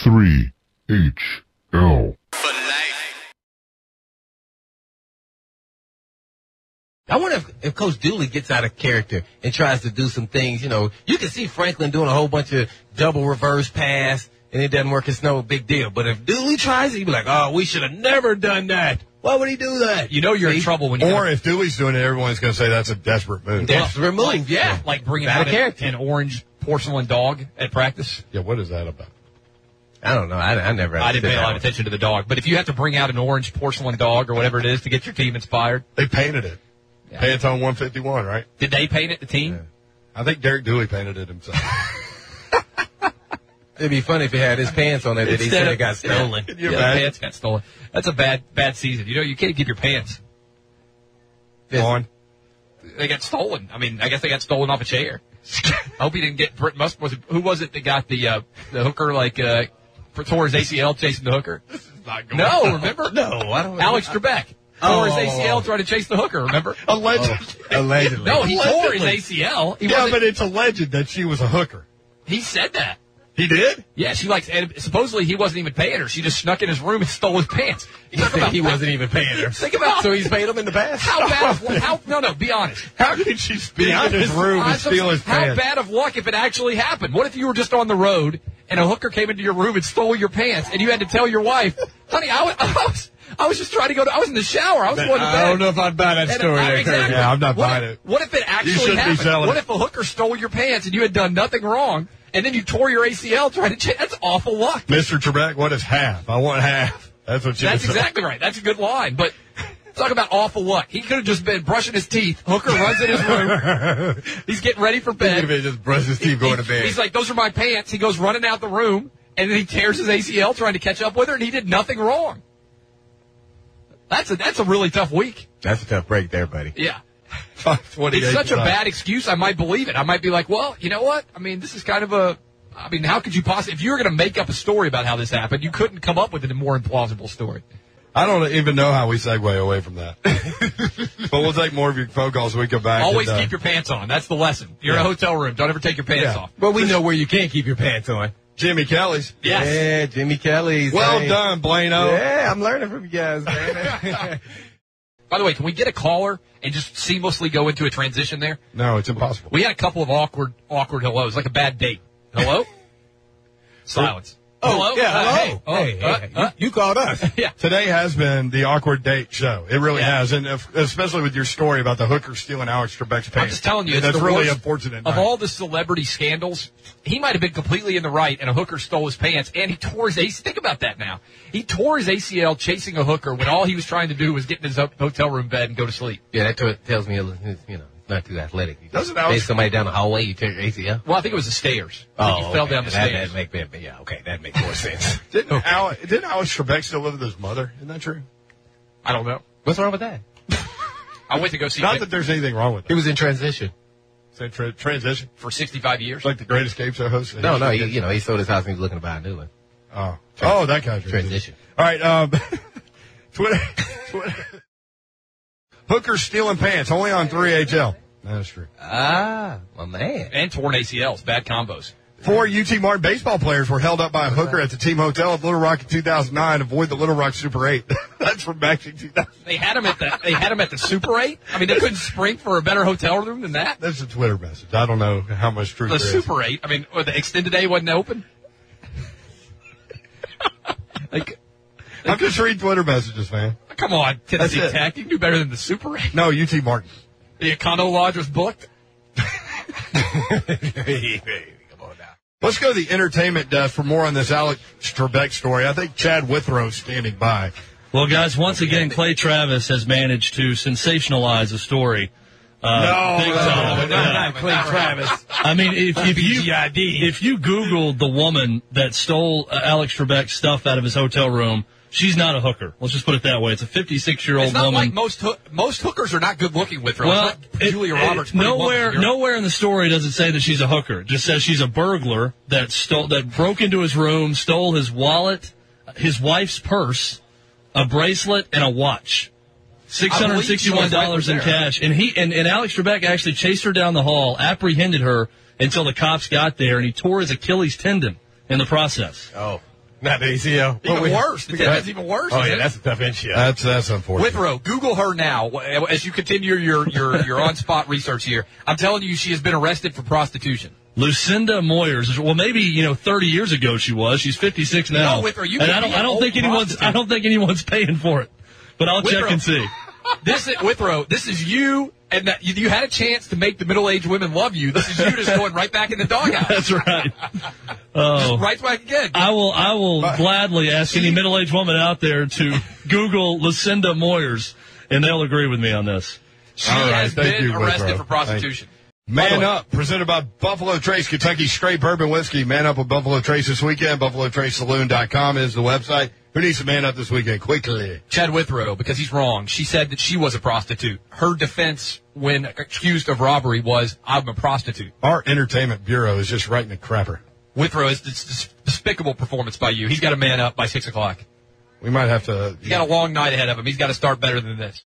3HL. I wonder if Coach Dooley gets out of character and tries to do some things. You know, you can see Franklin doing a whole bunch of double reverse pass, and it doesn't work. It's no big deal. But if Dooley tries it, he'd be like, oh, we should have never done that. Why would he do that? You know you're in trouble when you Or if Dooley's doing it, everyone's going to say that's a desperate move. Desperate move, yeah. Like bringing Out out of character. an orange porcelain dog at practice. Yeah, what is that about? I don't know. I never. I didn't pay a lot of attention to the dog. But if you have to bring out an orange porcelain dog or whatever it is to get your team inspired. They painted it. Yeah. Pantone 151, right? Did they paint it, the team? Yeah. I think Derek Dooley painted it himself. It'd be funny if he had his pants on it that he said it got stolen. Can you The imagine? pants got stolen. That's a bad season. You know, you can't keep your pants. On. They got stolen. I mean, I guess they got stolen off a chair. I hope he didn't get who was it that got the hooker tore his ACL chasing the hooker? This is not going No, remember? No, I don't. Alex Trebek tore his ACL trying to chase the hooker, remember? Allegedly. Allegedly. No, he tore his Allegedly. ACL. Yeah, but it's alleged that she was a hooker. He said that. He did? Yeah, and supposedly he wasn't even paying her. She just snuck in his room and stole his pants. He said he wasn't even paying her. Think about So he's paid him in the past? how bad no, be honest. How could she speak in his room and steal his How pants? bad of luck if it actually happened? What if you were just on the road and a hooker came into your room and stole your pants and you had to tell your wife, honey, I was just trying to I was in the shower. I was going to bed. I don't know if I'd buy that And story. exactly. Yeah, I'm not buying it. What if it You actually shouldn't be happened? selling What it. if a hooker stole your pants and you had done nothing wrong and then you tore your ACL trying to change? That's awful luck. Mr. Trebek, what is half? I want half. That's what you That's said. exactly right. That's a good line. But talk about awful luck. He could have just been brushing his teeth. Hooker runs in his room. He's getting ready for bed. Just brush his teeth going to bed. He's like, those are my pants. He goes running out the room, and then he tears his ACL trying to catch up with her, and he did nothing wrong. That's a really tough week. That's a tough break there, buddy. Yeah. 528 It's such a tonight. bad excuse, I might believe it. I might be like, well, you know what? I mean, this is kind of how could you possibly, if you were going to make up a story about how this happened, you couldn't come up with a more implausible story. I don't even know how we segue away from that. But we'll take more of your phone calls when we come back. Always and, keep your pants on. That's the lesson. You're in a hotel room. Don't ever take your pants off. Well, we know where you can't keep your pants on. Jimmy Kelly's. Yes. Yeah, Jimmy Kelly's. Well man. done, Blano. Yeah, I'm learning from you guys, man. By the way, can we get a caller and just seamlessly go into a transition there? No, it's impossible. We had a couple of awkward hellos, like a bad date. Hello? Silence. Hello? Yeah, hello. Hey, You called us. yeah. Today has been the awkward date show. It really Yeah. has, and especially with your story about the hooker stealing Alex Trebek's pants. I'm just telling you, it's that's the really worst unfortunate. Of all the celebrity scandals, he might have been completely in the right, and a hooker stole his pants, and he tore his ACL. Think about that now. He tore his ACL chasing a hooker when all he was trying to do was get in his hotel room bed and go to sleep. Yeah, that tells me, not too athletic. You Doesn't chase Alex- somebody down the hallway, you tear your ACL? Well, I think it was the stairs. I think he fell down the stairs. That makes more sense. Didn't Alex Trebek still live with his mother? Isn't that true? I don't know. What's wrong with that? I went to go see Not him that there's anything wrong with He it. was in transition. Say transition. for 65 years. It's like the Great Escape Show host. No, he sold his house and he was looking to buy a new one. Oh, that kind of Transition. All right, Twitter. Hookers stealing pants, only on 3HL. That's true. Ah, my man. And torn ACLs, bad combos. 4 UT Martin baseball players were held up by a hooker at the team hotel of Little Rock in 2009. Avoid the Little Rock Super 8. That's from back in 2000. They had him at the Super 8. I mean, they couldn't spring for a better hotel room than that. That's a Twitter message. I don't know how much truth The there is. Super 8. I mean, or the extended A wasn't open. I'm just reading Twitter messages, man. Come on, Tennessee That's it. Tech. You can do better than the Super 8. No, UT Martin. The condo lodge was booked. Let's go to the entertainment desk for more on this Alex Trebek story. I think Chad Withrow's standing by. Well, guys, once again, Clay Travis has managed to sensationalize a story. Big time. Not Clay Travis. I mean, if you Googled the woman that stole Alex Trebek's stuff out of his hotel room, she's not a hooker. Let's just put it that way. It's a 56-year-old It's not woman. like most hookers are not good looking with her. Well, Julia Roberts. pretty woman. nowhere in the story does it say that she's a hooker. It just says she's a burglar that broke into his room, stole his wallet, his wife's purse, a bracelet, and a watch. $661 in cash. And Alex Trebek actually chased her down the hall, apprehended her until the cops got there, and he tore his Achilles tendon in the process. Oh. Not the ACL. Even worse. The tendon's even worse. Oh, yeah, that's a tough injury. That's unfortunate. Withrow, Google her now as you continue your on-spot research here. I'm telling you, she has been arrested for prostitution. Lucinda Moyers. Well, maybe 30 years ago she was. She's 56 now. No, Withrow, you and I don't think anyone's paying for it. But I'll check and see. Withrow, this is you, and you had a chance to make the middle-aged women love you. This is you just going right back in the doghouse. That's right. Oh, right back again. I will gladly ask any middle-aged woman out there to Google Lucinda Moyers, and they'll agree with me on this. She has been arrested for prostitution. Man Up, presented by Buffalo Trace, Kentucky Straight Bourbon Whiskey. Man Up with Buffalo Trace this weekend. BuffaloTraceSaloon.com is the website. Who needs to man up this weekend? Quickly. Chad Withrow, because he's wrong. She said that she was a prostitute. Her defense when accused of robbery was, I'm a prostitute. Our entertainment bureau is just writing a crapper. Withrow, is this despicable performance by you. He's got to man up by 6 o'clock. We might have to. He's got a long night ahead of him. He's got to start better than this.